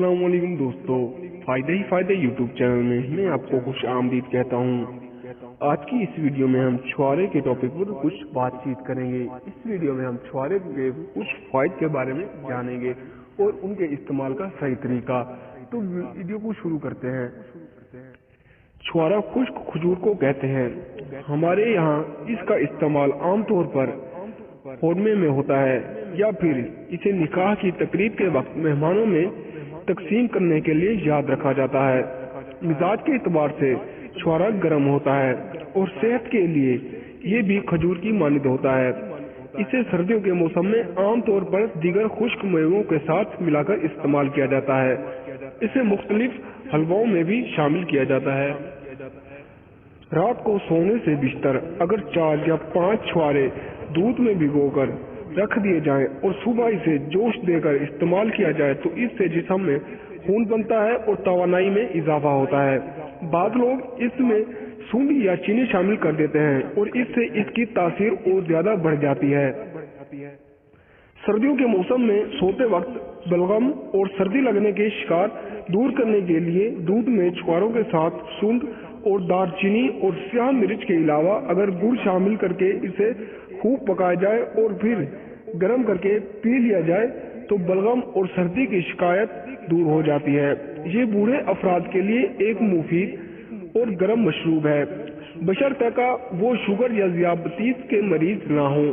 अस्सलाम वालेकुम दोस्तों, फायदे ही फायदे यूट्यूब चैनल में मैं आपको खुश आमदीद कहता हूँ। आज की इस वीडियो में हम छुआरे के टॉपिक पर कुछ बातचीत करेंगे। इस वीडियो में हम छुआरे के कुछ फायदे के बारे में जानेंगे और उनके इस्तेमाल का सही तरीका। तो वीडियो को शुरू करते हैं। छुआरा खुश्क खजूर को कहते हैं। हमारे यहाँ इसका इस्तेमाल आमतौर पर खोदमे में होता है या फिर इसे निकाह की तकरीब के वक्त मेहमानों में तकसीम करने के लिए याद रखा जाता है। मिजाज के एतबार से छुआरा गर्म होता है और सेहत के लिए ये भी खजूर की मानिंद होता है। इसे सर्दियों के मौसम में आमतौर पर दीगर खुश्क मेवों के साथ मिलाकर इस्तेमाल किया जाता है। इसे मुख्तलिफ हलवों में भी शामिल किया जाता है। रात को सोने से बिस्तर अगर 4 या 5 छुआरे दूध में भिगोकर रख दिए जाएं और सुबह इसे जोश देकर इस्तेमाल किया जाए तो इससे जिस्म में खून बनता है और तवानाई में इजाफा होता है। बाद लोग इसमें सूंडी या चीनी शामिल कर देते हैं और इससे इसकी तासीर और ज्यादा बढ़ जाती है। सर्दियों के मौसम में सोते वक्त बलगम और सर्दी लगने के शिकार दूर करने के लिए दूध में छुआरों के साथ सूंड और दालचीनी और स्याह मिर्च के अलावा अगर गुड़ शामिल करके इसे खूब पकाया जाए और फिर गर्म करके पी लिया जाए तो बलगम और सर्दी की शिकायत दूर हो जाती है। ये बूढ़े अफराद के लिए एक मुफीद और गर्म मशरूब है, बशर्ते का वो शुगर या ज़ियाबतीस के मरीज ना हो।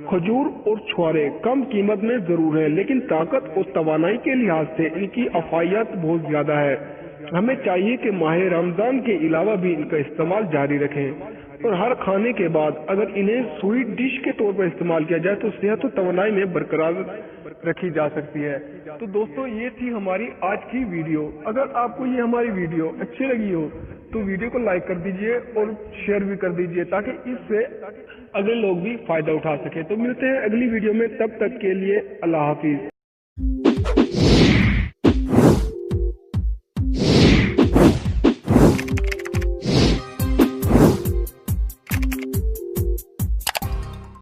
खजूर और छुआरे कम कीमत में जरूर है, लेकिन ताकत और तवानाई के लिहाज से इनकी अफायत बहुत ज्यादा है। हमें चाहिए कि माह रमजान के अलावा भी इनका इस्तेमाल जारी रखें और हर खाने के बाद अगर इन्हें स्वीट डिश के तौर पर इस्तेमाल किया जाए तो सेहत और तवानाई में बरकरार रखी जा सकती है। तो दोस्तों, ये थी हमारी आज की वीडियो। अगर आपको ये हमारी वीडियो अच्छी लगी हो तो वीडियो को लाइक कर दीजिए और शेयर भी कर दीजिए ताकि इससे अगले लोग भी फायदा उठा सके। तो मिलते हैं अगली वीडियो में, तब तक के लिए अल्लाह हाफिज।